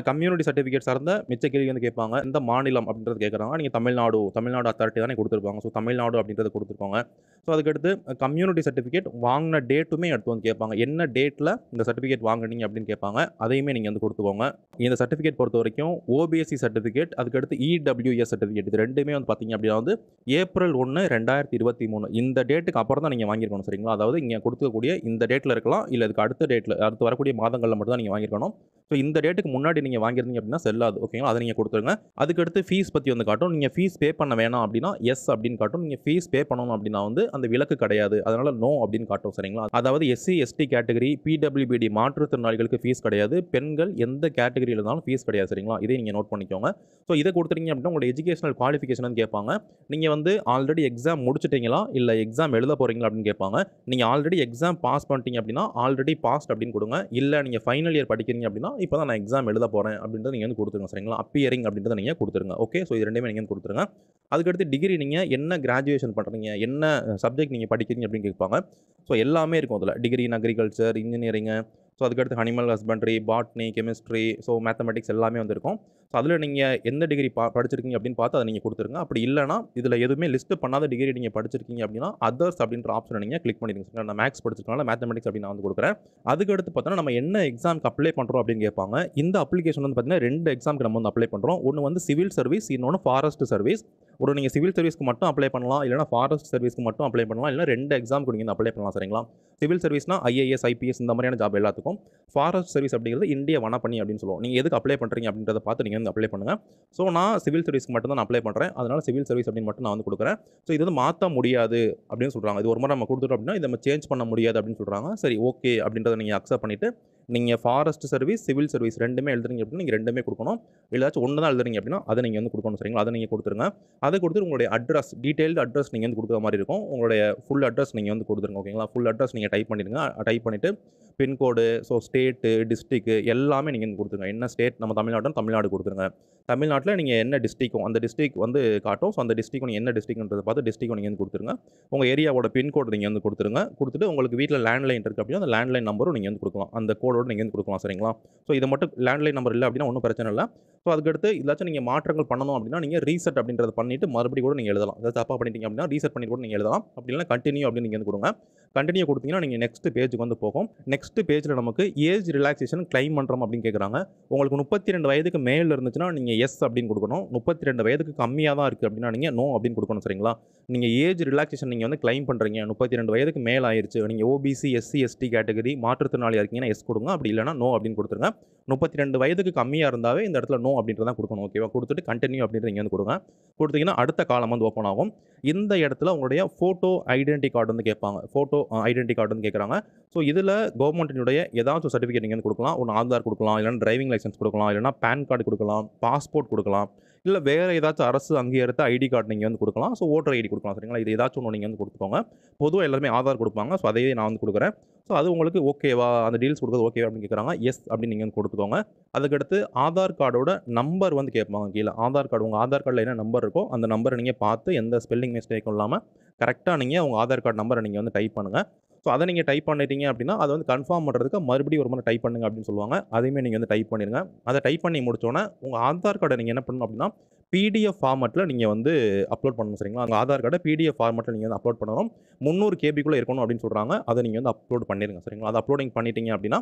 கம்யூனிட்டி சர்டிஃபிகேட் சார்ந்த மிச்ச கேள்வி வந்து கேட்பாங்க. எந்த மாநிலம் அப்படின்றது கேட்குறாங்க. நீங்கள் தமிழ்நாடு அத்தாரிட்டி தானே கொடுத்துருப்பாங்க. ஸோ தமிழ்நாடு அப்படின்றத கொடுத்துருப்பாங்க. ஸோ அதுக்கடுத்து கம்யூனிட்டி சர்டிஃபிகேட் வாங்கின டேட்டுமே எடுத்து வந்து கேட்பாங்க. என்ன டேட்டில் இந்த சர்டிஃபிகேட் வாங்கினீங்க அப்படின்னு கேட்பாங்க. அதையுமே நீங்கள் வந்து கொடுத்துக்கோங்க. இந்த சர்டிஃபிகேட் பொறுத்த வரைக்கும் ஓபிஎஸ்சி சர்டிஃபிகேட், அதுக்கடுத்து இடபிள்யூஎஸ் சர்டிஃபிகேட், இது ரெண்டுமே வந்து பார்த்தீங்க அப்படின்னா வந்து ஏப்ரல் 1, 2023 இந்த டேட்டுக்கு அப்புறம் தான் நீங்கள் வாங்கியிருக்கணும். சரிங்களா? அதாவது இங்கே கொடுக்கக்கூடிய இந்த டேட்டில் இருக்கலாம், இல்லை இதுக்கு அடுத்த டேட்டில் அடுத்து வரக்கூடிய மாதங்களில் மட்டும் தான் நீங்கள் வாங்கியிருக்கணும். ஸோ இந்த டேட்டுக்கு முன்னாடி நீங்கள் வாங்கியிருந்தீங்க அப்படின்னா செல்லாது. ஓகேங்களா? அதை நீங்கள் கொடுத்துருங்க. அதுக்கடுத்து ஃபீஸ் பற்றி வந்து காட்டும். நீங்கள் ஃபீஸ் பே பண்ண வேணாம் அப்படின்னா எஸ் அப்படின்னு காட்டும். நீங்கள் ஃபீஸ் பே பண்ணணும் அப்படின்னா வந்து அந்த விலக்கு கிடையாது, அதனால நோ அப்படின்னு காட்டும். சரிங்களா? அதாவது எஸ்சி எஸ்டி கேட்டகரி, பிடபிள்யூபிடி மாற்றுத்திறனாளிகளுக்கு ஃபீஸ் கிடையாது. பெண்கள் எந்த கேட்டகரியில் இருந்தாலும் ஃபீஸ் கிடையாது. சரிங்களா? இதை நீங்கள் நோட் பண்ணிக்கோங்க. ஸோ இதை கொடுத்துட்டீங்க அப்படின்னா உங்களோட எஜுகேஷனல் குவாலிஃபிகேஷன் கேட்பாங்க. நீங்கள் வந்து ஆல்ரெடி எக்ஸாம் முடிச்சிட்டீங்களா, இல்லை எக்ஸாம் எழுத போகிறீங்களா அப்படின்னு கேட்பாங்க. நீங்கள் ஆல்ரெடி எக்ஸாம் பாஸ் பண்ணிட்டீங்க அப்படின்னா ஆல்ரெடி பாஸ்ட் அப்படின்னு கொடுங்க. இல்லை நீங்கள் ஃபைனல் இயர் படிக்கிறீங்க அப்படின்னா இப்போ தான் நான் எக்ஸாம் எழுத போகிறேன் அப்படின்றத நீங்கள் வந்து கொடுத்துருங்க. சரிங்களா? அப்பியரிங் அப்படின்றத நீங்கள் கொடுத்துருங்க. ஓகே. ஸோ இது ரெண்டுமே நீங்கள் கொடுத்துருங்க. அதுக்கடுத்து டிகிரி நீங்கள் என்ன கிராஜுவேஷன் பண்ணுறீங்க, என்ன சப்ஜெக்ட் நீங்கள் படிக்கிறீங்க அப்படின்னு கேட்பாங்க. ஸோ எல்லாமே இருக்கும் அதில். Degree in agriculture, engineering, so அதுக்கடுத்து animal husbandry, botany, chemistry, so mathematics எல்லாமே வந்து இருக்கும். ஸோ அதில் நீங்கள் எந்த டிகிரி படிச்சிருக்கீங்க அப்படின்னு பார்த்து அதை நீங்கள் கொடுத்துருங்க. அப்படி இல்லைனா இதில் எதுவுமே லிஸ்ட்டு பண்ணாத டிகிரி நீங்கள் படிச்சிருக்கீங்க அப்படின்னா அதர்ஸ் அப்படின்ற ஆப்ஷனை நீங்கள் கிளிக் பண்ணிடுங்க. நான் மேக்ஸ் படிச்சிருக்கனால மேத்தமெட்டிக்ஸ் அப்படின்னு நான் வந்து கொடுக்குறேன். அதுக்கடுத்து பார்த்தோன்னா நம்ம என்ன எக்ஸாமுக்கு அப்ளை பண்ணுறோம் அப்படின்னு கேட்பாங்க. இந்த அப்ளிகேஷன் வந்து பார்த்தீங்கன்னா 2 எக்ஸாமுக்கு நம்ம வந்து அப்ளை பண்ணுறோம். ஒன்று வந்து சிவில் சர்வீஸ், இன்னொன்று ஃபாரஸ்ட் சர்வீஸ். ஒரு நீங்கள் சிவில் சர்வீஸ்க்கு மட்டும் அப்ளை பண்ணலாம், இல்லைனா ஃபாரஸ்ட் சர்வீஸ்க்கு மட்டும் அப்ளை பண்ணலாம், இல்லை 2 எக்ஸாமுக்கு நீங்கள் அப்ளை பண்ணலாம். சரிங்களா? சிவில் சர்வீஸ்னா ஐஏஎஸ், ஐபிஎஸ் இந்த மாதிரியான ஜாப் எல்லாத்துக்கும். ஃபாரஸ்ட் சர்வீஸ் அப்படிங்கிறது இந்திய வனப்பணி அப்படின்னு சொல்லுவோம். நீங்கள் எதுக்கு அப்ளை பண்ணுறீங்க அப்படின்றத பார்த்து நீங்கள் வந்து அப்ளை பண்ணுங்கள். ஸோ நான் சிவில் சர்வீஸ்க்கு மட்டும் தான் நான் அப்ளை பண்ணுறேன். அதனால் சிவில் சர்வீஸ் அப்படின்னு மட்டும் நான் வந்து கொடுக்குறேன். ஸோ இது வந்து மாற்ற முடியாது அப்படின்னு சொல்கிறாங்க. இது ஒரு முறை நம்ம கொடுத்துட்டோம் அப்படின்னா இதை நம்ம சேஞ்ச் பண்ண முடியாது அப்படின்னு சொல்கிறாங்க. சரி, ஓகே அப்படின்றத நீங்கள் அக்செப்ட் பண்ணிவிட்டு நீங்கள் ஃபாரஸ்ட் சர்வீஸ், சிவில் சர்வீஸ் ரெண்டுமே எழுதுறீங்க அப்படின்னா நீங்கள் ரெண்டுமே கொடுக்கணும். ஏதாச்சும் ஒன்று தான் எழுதுறீங்க அப்படின்னா அதை நீங்கள் வந்து கொடுக்கணும். சரிங்களா? அதை நீங்கள் கொடுத்துருங்க. அதை கொடுத்துட்டு உங்களுடைய அட்ரஸ், டீட்டெயில்டு அட்ரஸ் நீங்கள் வந்து கொடுக்குற மாதிரி இருக்கும். உங்களுடைய ஃபுல் அட்ரஸ் நீங்கள் வந்து கொடுத்துருங்க. ஓகேங்களா? ஃபுல் அட்ரஸ் நீங்கள் டைப் பண்ணிடுங்க. டைப் பண்ணிவிட்டு பின்கோடு, ஸோ ஸ்டேட்டு, டிஸ்ட்ரிக்ட் எல்லாமே நீங்கள் வந்து கொடுத்துருங்க. என்ன ஸ்டேட், நம்ம தமிழ்நாடு கொடுத்துருங்க. தமிழ்நாட்டில் நீங்கள் என்ன டிஸ்ட்ரிக்கும் அந்த டிஸ்ட்ரிக் வந்து காட்டும். ஸோ அந்த டிஸ்ட்ரிக்கும் நீங்கள் என்ன டிஸ்ட்ரிக்ன்றதை பார்த்து டிஸ்ட்ரிக்கும் நீங்கள் வந்து கொடுத்துருங்க. உங்கள் ஏரியாவோட பின்கோடு நீங்கள் வந்து கொடுத்துருங்க. கொடுத்துட்டு உங்களுக்கு வீட்டில் லேண்ட்லைன் இருக்குது அப்படின்னா அந்த லேண்ட்லைன் நம்பரும் நீங்கள் வந்து கொடுக்கலாம். அந்த கோடோடு நீங்கள் வந்து கொடுக்கலாம். சரிங்களா? ஸோ இதை மட்டும் லேண்ட்லைன் நம்பர் இல்லை அப்படின்னா ஒன்றும் பிரச்சனை இல்லை. ஸோ அதுக்கடுத்து ஏதாச்சும் நீங்கள் மாற்றங்கள் பண்ணணும் அப்படின்னா நீங்கள் ரீசெட் அப்படின்றத பண்ணிவிட்டு மறுபடியும் கூட நீங்கள் எழுதலாம். ஏதாவது தப்பாக பண்ணிட்டீங்க அப்படின்னா ரீசெட் பண்ணி கூட நீங்கள் எழுதலாம். அப்படி இல்லைனா கண்டினியூ அப்படின்னு நீங்கள் வந்து கொடுங்க. கண்டினியூ கொடுத்தீங்கன்னா நீங்கள் நெக்ஸ்ட் பேஜுக்கு வந்து போகும். நெக்ஸ்ட் பேஜில் நமக்கு ஏஜ் ரிலாக்ஸேஷன் கிளைம் பண்ணுறோம் அப்படின்னு கேட்குறாங்க. உங்களுக்கு 32 வயதுக்கு மேல் இருந்துச்சுன்னா நீங்கள் எஸ் அப்படின்னு கொடுக்கணும். 32 வயதுக்கு கம்மியாக தான் இருக்குது அப்படின்னா நீங்கள் நோ அப்படின்னு கொடுக்கணும். சரிங்களா? நீங்கள் ஏஜ் ரிலாக்ஸேஷன் நீங்கள் வந்து கிளைம் பண்ணுறீங்க, 32 வயதுக்கு மேல் ஆயிடுச்சு, நீங்கள் ஓபிசி, எஸ்சி, எஸ்டி கேட்டகரி மாற்றுத்திறனாளியாக இருக்கீங்கன்னா எஸ் கொடுங்க. அப்படி இல்லைனா நோ அப்படின்னு கொடுத்துருங்க. 32 வயதுக்கு கம்மியாக இருந்தாவே இந்த இடத்துல நோ அப்படின்றத கொடுக்கணும். ஓகேவா? கொடுத்துட்டு கண்டினியூ அப்படின்றத நீங்கள் வந்து கொடுங்க. கொடுத்தீங்கன்னா அடுத்த காலம் வந்து ஓப்பன் ஆகும். இந்த இடத்துல உங்களுடைய ஃபோட்டோ ஐடென்டி கார்டு வந்து கேட்பாங்க. ஃபோட்டோ ஐடென்டி கார்டு வந்து கேட்குறாங்க. ஸோ இதில் கவர்மெண்ட்டினுடைய ஏதாச்சும் சர்டிஃபிகேட் நீங்கள் வந்து கொடுக்கலாம். ஒன்று ஆதார் கொடுக்கலாம், இல்லைனா டிரைவிங் லைசன்ஸ் கொடுக்கலாம், இல்லைனா பேன் கார்டு கொடுக்கலாம், பாஸ்போர்ட் கொடுக்கலாம், இல்லை வேறு ஏதாச்சும் அரசு அங்கீகரித்த ஐடி கார்டு நீங்கள் வந்து கொடுக்கலாம். ஸோ ஓட்டர் ஐடி கொடுக்கலாம். சரிங்களா? இது ஏதாச்சும் ஒன்று நீங்கள் வந்து கொடுத்துக்கோங்க. பொதுவாக எல்லாருமே ஆதார் கொடுப்பாங்க. ஸோ அதையே நான் வந்து கொடுக்குறேன். ஸோ அது உங்களுக்கு ஓகேவா, அந்த டீல்ஸ் கொடுக்குறது ஓகேவா அப்படின்னு கேட்குறாங்க. எஸ் அப்படின்னு நீங்கள் வந்து கொடுத்துக்கோங்க. அதுக்கடுத்து ஆதார் கார்டோட நம்பர் வந்து கேட்பாங்க கீழே. ஆதார் கார்டு, உங்கள் ஆதார் கார்டில் என்ன நம்பர் இருக்கோ அந்த நம்பரை நீங்கள் பார்த்து எந்த ஸ்பெல்லிங் மிஸ்டேக்கும் இல்லாமல் கரெக்டாக நீங்கள் உங்கள் ஆதார் கார்டு நம்பரை நீங்கள் வந்து டைப் பண்ணுங்கள். ஸோ அதை நீங்கள் டைப் பண்ணிட்டீங்க அப்படின்னா அதை வந்து கன்ஃபார்ம் பண்ணுறதுக்கு மறுபடியும் ஒரு முறை டைப் பண்ணுங்க அப்படின்னு சொல்லுவாங்க. அதையுமே நீங்கள் வந்து டைப் பண்ணிடுங்க. அதை டைப் பண்ணி முடிச்சோன்னே உங்கள் ஆதார் கார்டை நீங்கள் என்ன பண்ணணும் அப்படின்னா பிடிஎஃப் ஃபார்மெட்டில் நீங்கள் வந்து அப்லோட் பண்ணணும். சரிங்களா? உங்கள் ஆதார் கார்டை பிடிஎஃப் ஃபார்மெட்டில் நீங்கள் வந்து அப்லோட் பண்ணணும். 300 கேபிக்குள்ளே இருக்கணும் அப்படின்னு சொல்கிறாங்க. அதை நீங்கள் வந்து அப்லோட் பண்ணிடுங்க. சரிங்களா? அதை அப்லோடிங் பண்ணிட்டீங்க அப்படின்னா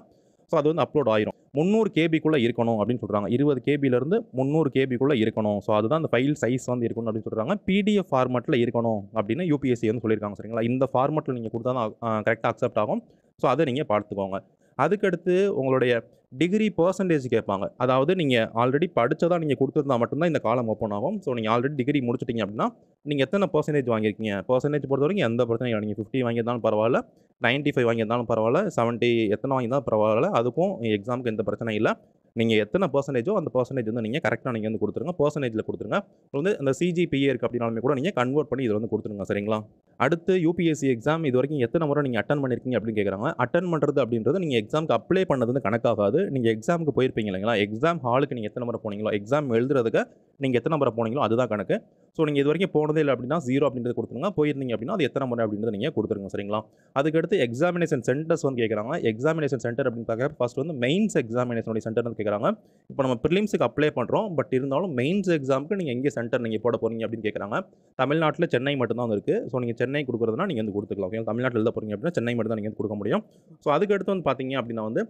ஸோ அது வந்து அப்லோட் ஆயிரும். 300 கேபிக்குள்ளே இருக்கணும் அப்படின்னு சொல்கிறாங்க. 20 கேபிலேருந்து 300 கேபிக்குள்ளே இருக்கணும். ஸோ அதுதான் அந்த ஃபைல் சைஸ் வந்து இருக்கணும் அப்படின்னு சொல்கிறாங்க. பிடிஎஃப் ஃபார்மெட்டில் இருக்கணும் அப்படின்னு யூபிஎஸ்சி வந்து சொல்லியிருக்காங்க. சரிங்களா? இந்த ஃபார்மெட்டில் நீங்கள் கொடுத்தா தான் கரெக்டாக அக்செப்ட் ஆகும். ஸோ அதை நீங்கள் பார்த்துக்கோங்க. அதுக்கடுத்து உங்களுடைய டிகிரி பெர்சன்டேஜ் கேட்பாங்க. அதாவது நீங்கள் ஆல்ரெடி படித்ததா நீங்கள் கொடுத்துருந்தா மட்டும்தான் இந்த காலம் ஓப்பன் ஆகும். ஸோ நீங்கள் ஆல்ரெடி டிகிரி முடிச்சிட்டிங்க அப்படின்னா நீங்கள் எத்தனை பெர்சன்டேஜ் வாங்கியிருக்கீங்க, பெர்சன்டேஜ் பொறுத்த வரைக்கும் எந்த பிரச்சனையும் இல்லை. நீங்கள் 50 வாங்கியிருந்தாலும் பரவாயில்ல, 95 வாங்கியிருந்தாலும் பரவாயில்ல, 70 எத்தனை வாங்கியிருந்தாலும் பரவாயில்ல, அதுக்கும் எக்ஸாமுக்கு எந்த பிரச்சனையும் இல்லை. நீங்கள் எத்தனை பெர்சன்டேஜோ அந்த பெர்சன்டேஜ் வந்து நீங்கள் கரெக்டாக நீங்கள் வந்து கொடுத்துருங்க. பெர்சன்டேஜில் கொடுத்துருங்க. வந்து அந்த சிஜிபிஏ இருக்குது அப்படின்னாலுமே கூட நீங்கள் கன்வெர்ட் பண்ணி இதில் வந்து கொடுத்துருங்க. சரிங்களா? அடுத்து யூபிஎஸ்சி எக்ஸாம் இது வரைக்கும் எத்தனை முறை நீங்கள் அட்டன் பண்ணியிருக்கீங்க அப்படின்னு கேட்குறாங்க. அட்டன் பண்ணுறது அப்படின்றது நீங்கள் எக்ஸாமுக்கு அப்ளை பண்ணது வந்து கணக்காகாது. நீங்கள் எக்ஸாமுக்கு போயிருப்பீங்க இல்லைங்களா? எக்ஸாம் ஹாலுக்கு நீங்கள் எத்தனை முறை போனீங்களோ, எக்ஸாம் எழுதுறதுக்கு நீங்கள் எத்தனை முறை போனீங்களோ அதுதான் கணக்கு. ஸோ நீங்கள் இது வரைக்கும் போனதே இல்லை அப்படின்னா 0 அப்படின்றது கொடுத்துருங்க. போயிருந்தீங்க அப்படின்னா அது எத்தனை முறை அப்படின்றத நீங்கள் கொடுத்துருங்க. சரிங்களா? அதுக்கடுத்து எக்ஸாமினேஷன் சென்டர்ஸ் வந்து கேட்குறாங்க. எக்ஸாமினேஷன் சென்டர் அப்படின்னு பார்க்க ஃபர்ஸ்ட் வந்து மெயின்ஸ் எக்ஸாமினேஷனுடைய சென்டர் வந்து கேட்குறாங்க. இப்போ நம்ம ப்ரிலிம்ஸுக்கு அப்ளை பண்ணுறோம். பட் இருந்தாலும் மெயின்ஸ் எக்ஸாமுக்கு நீங்கள் எங்கே சென்டர் நீங்கள் போட போகிறீங்க அப்படின்னு கேட்குறாங்க. தமிழ்நாட்டில் சென்னை மட்டும் தான் இருக்குது. ஸோ நீங்கள் சென்னை கொடுக்குறதுனா நீங்கள் வந்து கொடுத்துக்கலாம். ஓகே, தமிழ்நாட்டில் எழுத போகிறீங்க அப்படின்னா சென்னை மட்டும் தான் நீங்கள் கொடுக்க முடியும். ஸோ அதுக்கடுத்து வந்து பார்த்தீங்க அப்படின்னா வந்து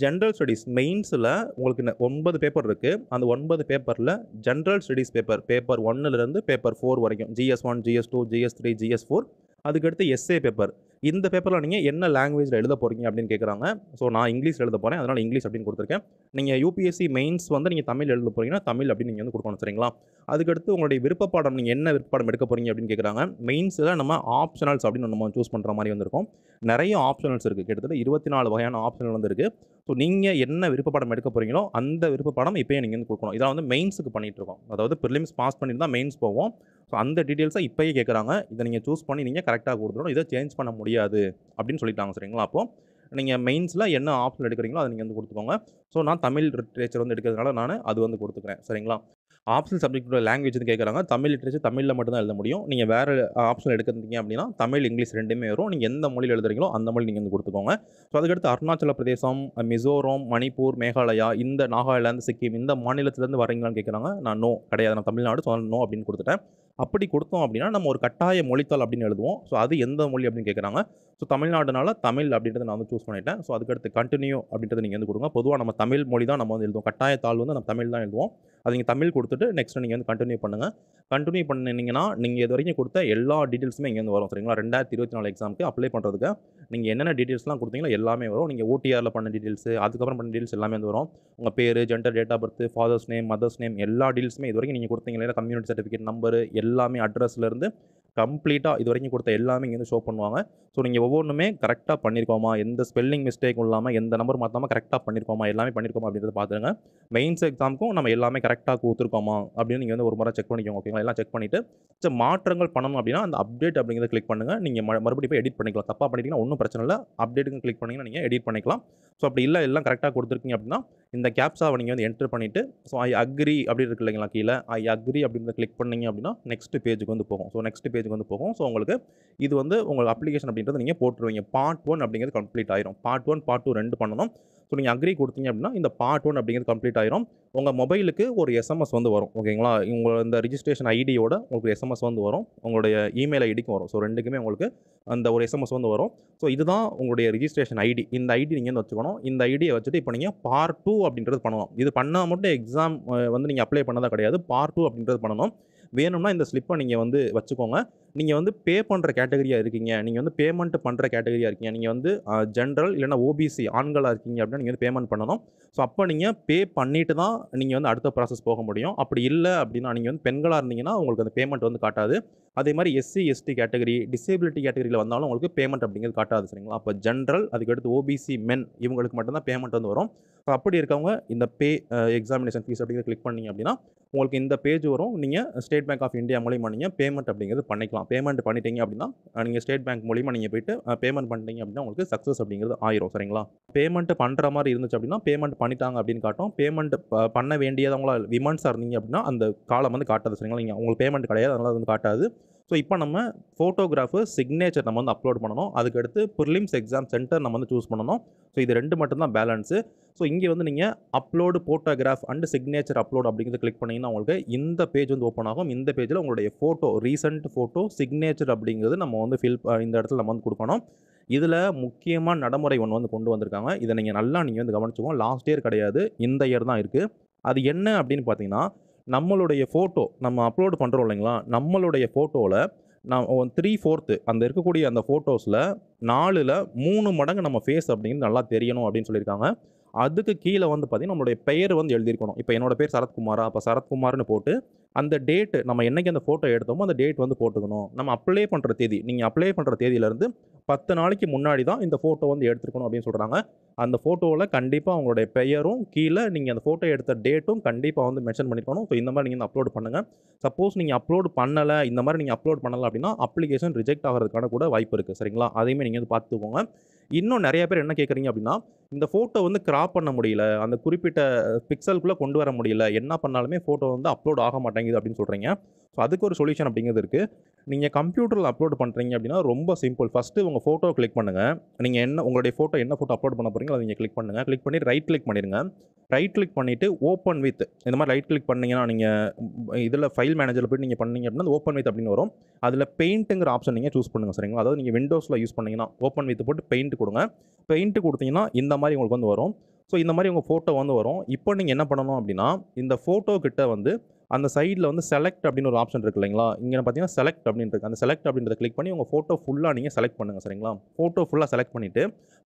ஜென்ரல் ஸ்டடீஸ் மெயின்ஸில் உங்களுக்கு 9 பேப்பர் இருக்குது. அந்த 9 பேப்பரில் ஜென்ரல் ஸ்டடீஸ் பேப்பர் 1லேருந்து பேப்பர் 4 வரைக்கும் GS1, GS2, GS3, GS4, அதுக்கடுத்து எஸ்ஏ பேப்பர். இந்த பேப்பரில் நீங்கள் என்ன லாங்குவேஜில் எழுத போகிறீங்க அப்படின்னு கேட்குறாங்க. ஸோ நான் இங்கிலீஷில் எழுத போகிறேன், அதனால் இங்கிலீஷ் அப்படின்னு கொடுத்துருக்கேன். நீங்கள் யூபிஎஸ்சி மெயின்ஸ் வந்து நீங்கள் தமிழ் எழுத போகிறீங்கன்னா தமிழ் அப்படின்னு நீங்கள் வந்து கொடுக்கணும். சரிங்களா? அதுக்கடுத்து உங்களுடைய விருப்பப்பாடம் நீங்கள் என்ன விருப்பப்பாடம் எடுக்க போகிறீங்க அப்படின்னு கேட்குறாங்க. மெயின்ஸில் நம்ம ஆப்ஷனல்ஸ் அப்படின்னு நம்ம சூஸ் பண்ணுற மாதிரி வந்திருக்கும். நிறைய ஆப்ஷனல்ஸ் இருக்குது. கிட்டத்தட்ட 24 வகையான ஆப்ஷனல் வந்து இருக்குது. ஸோ நீங்கள் என்ன விருப்பப்பாடம் எடுக்க போகிறீங்களோ அந்த விருப்பப்பாடம் இப்போயே நீங்கள் வந்து கொடுக்கணும். இதெல்லாம் வந்து மெயின்ஸுக்கு பண்ணிகிட்ருக்கோம். அதாவது ப்ரிலிம்ஸ் பாஸ் பண்ணிட்டு தான் மெயின்ஸ் போவோம். ஸோ அந்த டீட்டெயில்ஸை இப்போயே கேட்குறாங்க. இதை நீங்கள் சூஸ் பண்ணி நீங்கள் கரெக்டாக கொடுத்துடணும். இதை சேஞ்ச் பண்ண முடியாது அப்படின்னு சொல்லிட்டாங்க. சரிங்களா? அப்போது நீங்கள் மெயின்ஸில் என்ன ஆப்ஷன் எடுக்கிறீங்களோ அதை நீங்கள் வந்து கொடுத்துக்கோங்க. ஸோ நான் தமிழ் லிட்ரேச்சர் வந்து எடுக்கிறதுனால நான் அது வந்து கொடுத்துக்கிறேன். சரிங்களா? ஆப்ஷனல் சப்ஜெக்டோட லாங்குவேஜ் வந்து கேட்குறாங்க. தமிழ் லிட்ரேச்சர் தமிழில் மட்டும் தான் எழுத முடியும். நீங்கள் வேறு ஆப்ஷனல் எடுக்கிறீங்க அப்படின்னா தமிழ், இங்கிலீஷ் ரெண்டுமே வரும். நீங்கள் எந்த மொழியில் எழுதுறீங்களோ அந்த மொழி நீங்கள் வந்து கொடுத்துக்கோங்க. ஸோ அதுக்கடுத்து அருணாச்சல பிரதேசம், மிசோரம், மணிப்பூர், மேகாலயா, இந்த நாகாலாந்து, சிக்கிம் இந்த மாநிலத்திலேருந்து வரீங்களான்னு கேட்குறாங்க. நான் நோ கிடையாது, நான் தமிழ்நாடு, ஸோ நோ அப்படின்னு கொடுத்துட்டேன். அப்படி கொடுத்தோம் அப்படின்னா நம்ம ஒரு கட்டாய மொழித்தாள் அப்படின்னு எழுதுவோம். ஸோ அது எந்த மொழி அப்படின்னு கேட்குறாங்க. ஸோ தமிழ்நாடுனால தமிழ் அப்படின்றத நான் வந்து சூஸ் பண்ணிட்டேன். ஸோ அதுக்கடுத்து கண்டினியூ அப்படின்றத நீங்கள் வந்து கொடுங்க. பொதுவாக நம்ம தமிழ் மொழி தான் நம்ம வந்து எழுதுவோம். கட்டாய தாள் வந்து நம்ம தமிழ் தான் எழுதுவோம். அது நீங்கள் தமிழ் கொடுத்துட்டு நெக்ஸ்ட் நீங்கள் வந்து கண்டினியூ பண்ணுங்கள். கண்டினியூ பண்ணிங்கன்னா நீங்கள் இது வரைக்கும் கொடுத்த எல்லா டீட்டெயில்ஸுமே இங்கே வந்து வரும். சரிங்களா? 2024 எக்ஸாமுக்கு அப்ளை பண்ணுறதுக்கு நீங்கள் என்னென்ன டீட்டெயில்ஸ்லாம் கொடுத்தீங்களோ எல்லாமே வரும். நீங்கள் ஓடிஆரில் பண்ண டீட்டெயில்ஸு, அதுக்கப்புறம் பண்ண டீட்டெயில்ஸ் எல்லாமே வந்து வரும். உங்கள் பேர், gender, date of birth, father's name, mother's name எல்லா டீட்டெயில்ஸுமே இது வரைக்கும் நீங்கள் கொடுத்தீங்க இல்லையா, கம்யூனிட்டி சர்டிஃபிகேட் நம்பரு எல்லாமே, அட்ரஸ்லேருந்து கம்ப்ளீட்டாக இது வரைக்கும் கொடுத்த எல்லாமே இங்கே வந்து ஷோ பண்ணுவாங்க. ஸோ நீங்கள் ஒவ்வொன்றுமே கரெக்டாக பண்ணியிருக்கோமா, எந்த ஸ்பெல்லிங் மிஸ்டேக்கும் இல்லாமல், எந்த நம்பர் மாற்றாமல் கரெக்டாக பண்ணியிருக்கோமா, எல்லாமே பண்ணியிருக்கோமா அப்படின்றத பார்த்துருங்க. மெயின்ஸ் எக்ஸாமுக்கும் நம்ம எல்லாமே கரெக்டாக கொடுத்துருக்கோமா அப்படின்னு நீங்கள் வந்து ஒரு முறை செக் பண்ணிக்கோங்க. ஓகேங்களா? எல்லாம் செக் பண்ணிவிட்டு சரி மாற்றங்கள் பண்ணணும் அப்படின்னா அந்த அப்டேட் அப்படிங்கிறத கிளிக் பண்ணுங்கள். நீங்கள் மறுபடியும் போய் எடிட் பண்ணிக்கலாம். தப்பாக பண்ணிட்டீங்கன்னா ஒன்றும் பிரச்சனை இல்லை. அப்டேட்டுக்கு கிளிக் பண்ணிங்கன்னா நீங்கள் எடிட் பண்ணிக்கலாம். ஸோ அப்படி இல்லை எல்லாம் கரெக்டாக கொடுத்துருக்கீங்க அப்படின்னா இந்த கேப்ஸாவை நீங்கள் வந்து என்டர் பண்ணிவிட்டு ஸோ ஐ அக்ரி அப்படி இருக்கு இல்லைங்களா, கீழே ஐ அக்ரி அப்படின்றத கிளிக் பண்ணிங்க அப்படின்னா நெக்ஸ்ட் பேஜுக்கு வந்து போகும். ஸோ நெக்ஸ்ட் பேஜுக்கு வந்து போகும். ஸோ உங்களுக்கு இது வந்து உங்கள் அப்ளிகேஷன் அப்படின்றது நீங்கள் போட்டுருவீங்க. பார்ட் 1 அப்படிங்கிறது கம்ப்ளீட் ஆயிரும். பார்ட் 1, பார்ட் 2 2 பண்ணணும். ஸோ நீங்கள் அக்ரி கொடுத்தீங்க அப்படின்னா இந்த பார்ட் 1 அப்படிங்கிறது கம்ப்ளீட் ஆயிரும். உங்கள் மொபைலுக்கு ஒரு எஸ்எம்எஸ் வந்து வரும். ஓகேங்களா? உங்கள் இந்த ரிஜிஸ்ட்ரேஷன் ஐடியோட உங்களுக்கு எஸ்எம்எஸ் வந்து வரும். உங்களுடைய இமெயில் ஐடிக்கும் வரும். ஸோ ரெண்டுக்குமே உங்களுக்கு அந்த ஒரு எஸ்எம்எஸ் வந்து வரும். ஸோ இதுதான் உங்களுடைய ரிஜிஸ்ட்ரேஷன் ஐடி. இந்த ஐடி நீங்கள் வந்து வச்சுக்கணும். இந்த ஐடியை வச்சுட்டு இப்போ நீங்கள் பார்ட் 2 அப்படின்றது பண்ணணும். இது பண்ணால் மட்டும் எக்ஸாம் வந்து நீங்கள் அப்ளை பண்ணதா கிடையாது. பார்ட் 2 அப்படின்றது பண்ணணும். வேணும்னா இந்த ஸ்லிப்பை நீங்கள் வந்து வச்சுக்கோங்க. நீங்கள் வந்து பே பண்ணுற கேட்டகரியாக இருக்கீங்க, நீங்கள் வந்து பேமெண்ட் பண்ணுற கேட்டகரியாக இருக்கீங்க, நீங்கள் வந்து ஜென்ரல் இல்லைனா ஓபிசி ஆண்களாக இருக்கீங்க அப்படின்னா நீங்கள் வந்து பேமெண்ட் பண்ணணும். ஸோ அப்போ நீங்கள் பே பண்ணிட்டு தான் நீங்கள் வந்து அடுத்த ப்ராசஸ் போக முடியும். அப்படி இல்லை அப்படின்னா நீங்கள் வந்து பெண்களாக இருந்தீங்கன்னா உங்களுக்கு அந்த பேமெண்ட் வந்து காட்டாது. அதே மாதிரி எஸ்சி எஸ்டி கேட்டகரி, டிசேபிலிட்டி கேட்டகரியில் வந்தாலும் உங்களுக்கு பேமெண்ட் அப்படிங்கிறது காட்டாது. சரிங்களா? அப்போ ஜென்ரல், அதுக்கடுத்து ஓபிசி மென் இவங்களுக்கு மட்டும்தான் பேமெண்ட் வந்து வரும். ஸோ அப்படி இருக்கவங்க இந்த பே எக்ஸாமினேஷன் ஃபீஸ் அப்படிங்கிறத கிளிக் பண்ணிங்க அப்படின்னா உங்களுக்கு இந்த பேஜ் வரும். நீங்கள் ஸ்டேட் பேங்க் ஆஃப் இந்தியா மூலிமா நீங்கள் பேமெண்ட் அப்படிங்கிறது பண்ணிக்கலாம். பேமெண்ட் பண்ணிட்டீங்க அப்படின்னா நீங்கள் ஸ்டேட் பேங்க் மூலிமா நீங்கள் போய்ட்டு பேமெண்ட் பண்ணிட்டீங்க அப்படின்னா உங்களுக்கு சக்ஸஸ் அப்படிங்கிறது ஆயிரும். சரிங்களா? பேமெண்ட் பண்ணுற மாதிரி இருந்துச்சு அப்படின்னா பேமெண்ட் பண்ணிட்டாங்க அப்படின்னு காட்டும். பேமெண்ட் பண்ண வேண்டியதவங்களா விமன்ஸாக இருந்தீங்க அப்படின்னா அந்த காலம் வந்து காட்டாது. சரிங்களா? நீங்கள் உங்களுக்கு பேமெண்ட் கிடையாது, அதனால் வந்து காட்டாது. ஸோ இப்போ நம்ம ஃபோட்டோகிராஃபு, சிக்னேச்சர் நம்ம வந்து அப்லோட் பண்ணணும். அதுக்கடுத்து ப்ரிலிம்ஸ் எக்ஸாம் சென்டர் நம்ம வந்து சூஸ் பண்ணணும். ஸோ இது 2 மட்டும்தான் பேலன்ஸு. ஸோ இங்கே வந்து நீங்கள் upload photograph and signature upload அப்படிங்கிறத கிளிக் பண்ணிங்கன்னா உங்களுக்கு இந்த பேஜ் வந்து ஓப்பன் ஆகும். இந்த பேஜில் உங்களுடைய ஃபோட்டோ, ரீசெண்ட் ஃபோட்டோ, சிக்னேச்சர் அப்படிங்கிறது நம்ம வந்து இந்த இடத்துல நம்ம வந்து கொடுக்கணும். இதில் முக்கியமாக நடைமுறை ஒன்று வந்து கொண்டு வந்திருக்காங்க. இதை நீங்கள் வந்து கவனிச்சுக்கோங்க. லாஸ்ட் இயர் கிடையாது, இந்த இயர் தான் இருக்குது. அது என்ன அப்படின்னு பார்த்தீங்கன்னா, நம்மளுடைய ஃபோட்டோ நம்ம அப்லோடு பண்ணுறோம் இல்லைங்களா, நம்மளுடைய ஃபோட்டோவில் நான் 3/4 அந்த இருக்கக்கூடிய அந்த ஃபோட்டோஸில் 4ல் 3 மடங்கு நம்ம ஃபேஸ் அப்படிங்கிறது நல்லா தெரியணும் அப்படின்னு சொல்லியிருக்காங்க. அதுக்கு கீழே வந்து பார்த்திங்கன்னா நம்மளுடைய பெயர் வந்து எழுதியிருக்கணும். இப்போ என்னோட பேர் சரத்குமாரா, அப்போ சரத்குமார்னு போட்டு அந்த டேட் நம்ம என்னைக்கு அந்த ஃபோட்டோ எடுத்தோமோ அந்த டேட் வந்து போட்டுக்கணும். நம்ம அப்ளை பண்ணுற தேதி, நீங்கள் அப்ளை பண்ணுற தேதியிலேருந்து 10 நாளைக்கு முன்னாடி தான் இந்த ஃபோட்டோ வந்து எடுத்துருக்கணும் அப்படின்னு சொல்கிறாங்க. அந்த ஃபோட்டோவில் கண்டிப்பாக உங்களுடைய பெயரும் கீழே நீங்கள் அந்த ஃபோட்டோ எடுத்த டேட்டும் கண்டிப்பாக வந்து மென்ஷன் பண்ணிக்கணும். ஸோ இந்த மாதிரி நீங்கள் வந்து அப்லோட் பண்ணுங்கள். சப்போஸ் நீங்கள் அப்லோட் பண்ணலை, இந்த மாதிரி நீங்கள் அப்லோட் பண்ணலை அப்படின்னா அப்ளிகேஷன் ரிஜெக்ட் ஆகிறதுக்கான கூட வாய்ப்பு இருக்குது. சரிங்களா? அதையுமே நீங்கள் வந்து பார்த்துக்கோங்க. இன்னும் நிறைய பேர் என்ன கேட்குறீங்க அப்படின்னா, இந்த ஃபோட்டோ வந்து கிராப் பண்ண முடியல, அந்த குறிப்பிட்ட பிக்சலுக்குள்ளே கொண்டு வர முடியல, என்ன பண்ணாலுமே ஃபோட்டோ வந்து அப்லோட் ஆக மாட்டேங்குது அப்படின்னு சொல்கிறீங்க. ஸோ அதுக்கு ஒரு சொல்யூஷன் அப்படிங்கிறது இருக்குது. நீங்கள் கம்ப்யூட்டரில் அப்லோட் பண்ணுறீங்க அப்படின்னா ரொம்ப சிம்பிள். ஃபஸ்ட்டு உங்கள் ஃபோட்டோ கிளிக் பண்ணுங்கள். நீங்கள் உங்களுடைய ஃபோட்டோ என்ன ஃபோட்டோ அப்லோட் பண்ண போகிறீங்களோ அதை நீங்கள் கிளிக் பண்ணுங்கள். கிளிக் பண்ணி ரைட் கிளிக் பண்ணிடுங்க. ரைட் கிளிக் பண்ணிவிட்டு ஓப்பன் வித், இந்த மாதிரி ரைட் கிளிக் பண்ணிங்கன்னா நீங்கள் இதில் ஃபைல் மேனேஜரில் போய்ட்டு நீங்கள் பண்ணீங்க அப்படின்னா ஓப்பன் வித் அப்படின்னு வரும். அதில் பெயிண்ட்டுங்கிற ஆப்ஷன் நீங்கள் சூஸ் பண்ணுங்கள். சரிங்களா? அதாவது நீங்கள் விண்டோஸில் யூஸ் பண்ணிங்கன்னா ஓப்பன் வித் போட்டு பெயிண்ட் கொடுங்க. பெயிண்ட் கொடுத்தீங்கன்னா இந்த மாதிரி உங்களுக்கு வந்து வரும். ஸோ இந்த மாதிரி உங்கள் ஃபோட்டோ வந்து வரும். இப்போ நீங்கள் என்ன பண்ணணும் அப்படின்னா, இந்த ஃபோட்டோ கிட்ட வந்து அந்த சைடில் வந்து செலக்ட் அப்படின்னு ஒரு ஆப்ஷன் இருக்குது இல்லைங்களா? இங்கே பார்த்தீங்கன்னா செலக்ட் அப்படின்னு இருக்குது. அந்த செலக்ட் அப்படின்றத கிளிக் பண்ணி உங்கள் ஃபோட்டோ ஃபுல்லாக நீங்கள் செலக்ட் பண்ணுங்கள். சரிங்களா? ஃபோட்டோ ஃபுல்லாக செலக்ட் பண்ணிவிட்டு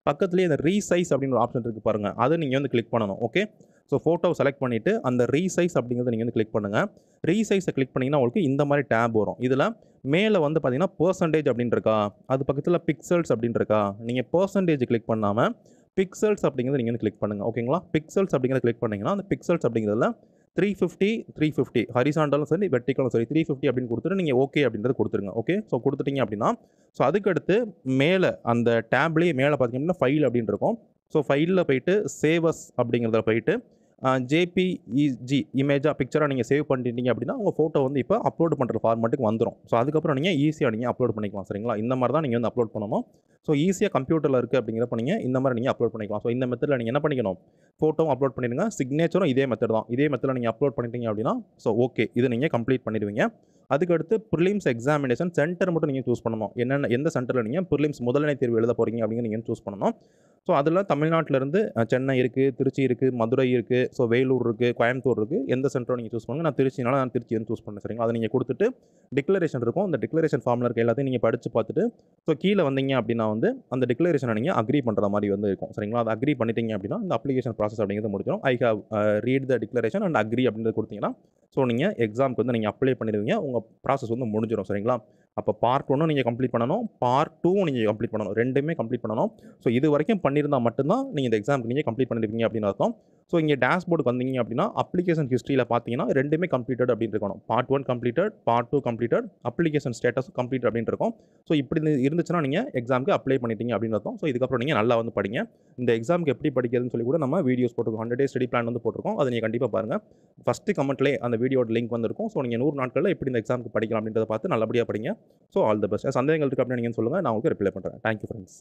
பக்கத்துலேயே இந்த ரீசைஸ் அப்படின்னு ஒரு ஆப்ஷன் இருக்குது பாருங்கள், அதை நீங்கள் வந்து கிளிக் பண்ணணும். ஓகே. ஸோ ஃபோட்டோவை செலக்ட் பண்ணிவிட்டு அந்த ரீசைஸ் அப்படிங்கிறத நீங்கள் வந்து கிளிக் பண்ணுங்கள். ரீசைஸை கிளிக் பண்ணிங்கன்னா உங்களுக்கு இந்த மாதிரி டேப் வரும். இதில் மேலே வந்து பார்த்தீங்கன்னா பெர்சன்டேஜ் அப்படின்னு இருக்கா, அது பக்கத்தில் பிக்சல்ஸ் அப்படின்னு இருக்கா, நீங்கள் பெர்சன்டேஜ் கிளிக் பண்ணாமல் பிக்சல்ஸ் அப்படிங்கிறத நீங்கள் வந்து கிளிக் பண்ணுங்கள். ஓகேங்களா? பிக்சல்ஸ் அப்படிங்கிறத கிளிக் பண்ணிங்கன்னா அந்த பிக்சல்ஸ் அப்படிங்கிறதுல 350 ஹரிசாண்டலும் சரி வெர்டிக்கலும் சரி 350 அப்படின்னு கொடுத்துட்டு நீங்கள் ஓகே அப்படின்றத கொடுத்துருங்க. ஓகே. ஸோ கொடுத்துட்டீங்க அப்படின்னா, ஸோ அதுக்கடுத்து மேலே அந்த டேப்லேயே மேலே பார்த்தீங்க அப்படின்னா ஃபைல் அப்படின்னு இருக்கும். ஸோ ஃபைலில் போயிட்டு சேவஸ் அப்படிங்கிறத போயிட்டு ஜேபிஇஜி இமேஜாக பிக்சராக நீங்கள் சேவ் பண்ணிட்டீங்க அப்படின்னா உங்கள் ஃபோட்டோ வந்து இப்போ அப்லோட் பண்ணுற ஃபார்மேட்டுக்கு வந்துடும். ஸோ அதுக்கப்புறம் நீங்கள் ஈஸியாக நீங்கள் அப்லோட் பண்ணிக்கலாம். சரிங்களா? இந்த மாதிரி தான் நீங்கள் வந்து அப்லோட் பண்ணணும். ஸோ ஈஸியாக கம்ப்யூட்டரில் இருக்குது அப்படிங்கிறப்ப நீங்கள் இந்த மாதிரி நீங்கள் அப்லோட் பண்ணிக்கலாம். ஸோ இந்த மெத்தடில் நீங்கள் என்ன பண்ணிக்கணும், ஃபோட்டோவும் அப்லோட் பண்ணிடுங்க. சிக்னேச்சரும் இதே மெத்தட் தான். இதே மெத்தடில் நீங்கள் அப்லோட் பண்ணிட்டீங்க அப்படின்னா ஸோ ஓகே, இது நீங்கள் கம்ப்ளீட் பண்ணிடுவீங்க. அதுக்கடுத்து ப்ரிலிம்ஸ் எக்ஸாமினேஷன் சென்டர் மட்டும் நீங்கள் சூஸ் பண்ணணும். எந்த சென்டரில் நீங்கள் ப்ரிலிம்ஸ் முதல்நிலை தேர்வு எழுத போகிறீங்க அப்படிங்கிற நீங்கள் சூஸ் பண்ணணும். ஸோ அதில் தமிழ்நாட்டிலேருந்து சென்னை இருக்குது, திருச்சி இருக்குது, மதுரை இருக்குது, ஸோ வேலூர் இருக்குது, கோயம்புத்தூர் இருக்குது. எந்த சென்டரோ நீங்கள் சூஸ் பண்ணுங்கள். நான் திருச்சினால நான் திருச்சி வந்து சூஸ் பண்ணேன். சரிங்களா? அதை நீங்கள் கொடுத்துட்டு டிக்ளரேஷன் இருக்கும். அந்த டிக்ளரேஷன் ஃபார்மில் இருக்க எல்லாத்தையும் நீங்கள் படித்து பார்த்துட்டு ஸோ கீழே வந்தீங்க அப்படின்னா வந்து அந்த டிக்ளரேஷனை நீங்கள் அக்ரி பண்ணுற மாதிரி வந்து இருக்கும். சரிங்களா? அதை அக்ரி பண்ணிட்டீங்க அப்படின்னா இந்த அப்ளிகேஷன் ப்ராசஸ் அப்படிங்கிறது முடிஞ்சிடும். I have read the declaration and agree அப்படின்றது கொடுத்தீங்கன்னா ஸோ நீங்கள் எக்ஸாமுக்கு வந்து நீங்கள் அப்ளை பண்ணிடுவீங்க. உங்கள் ப்ராசஸ் வந்து முடிஞ்சிடும். சரிங்களா? அப்போ பார்ட் 1 நீங்கள் கம்ப்ளீட் பண்ணணும், பார்ட் 2 நீங்கள் கம்ப்ளீட் பண்ணணும். ரெண்டுமே கம்ப்ளீட் பண்ணணும். ஸோ இது வரைக்கும் பண்ணியிருந்தால் மட்டும்தான் நீங்கள் இந்த எக்ஸாமுக்கு நீங்கள் கம்ப்ளீட் பண்ணிடுவீங்க அப்படின்னு அர்த்தம். ஸோ இங்கே டேஷ்போர்டுக்கு வந்தீங்க அப்படின்னா அப்ளிகேஷன் ஹிஸ்ட்ரியில் பார்த்தீங்கன்னா ரெண்டுமே கம்ப்ளீட்டட் அப்படின்னு இருக்கணும். Part 1 completed, part 2 completed, application status complete அப்படின்னு இருக்கும். ஸோ இப்படி இருந்துச்சுன்னா நீங்கள் எக்ஸாமுக்கு அப்ளை பண்ணிட்டீங்க அப்படின்னு அர்த்தம். ஸோ இதுக்கப்புறம் நீங்கள் நல்லா வந்து படிங்க. இந்த எக்ஸாமுக்கு எப்படி படிக்கிறதுன்னு சொல்லி கூட நம்ம வீடியோஸ் போட்டிருக்கோம். 100 டேஸ் ஸ்டடி பிளான் வந்து போட்டிருக்கோம். அதை நீங்கள் கண்டிப்பாக பாருங்கள். ஃபஸ்ட்டு கமெண்ட்லேயே அந்த வீடியோட லிங்க் வந்திருக்கும். ஸோ நீங்கள் 100 நாட்களில் எப்படி இந்த எக்ஸாமுக்கு படிக்கலாம் அப்படின்றத பார்த்து நல்லபடியாக படிங்க. So all the best. சந்தேகங்கள் இருக்குது அப்படின்னு நீங்கள் சொல்லுங்கள், நான் உங்களுக்கு ரிப்ளை பண்ணுறேன். Thank you friends.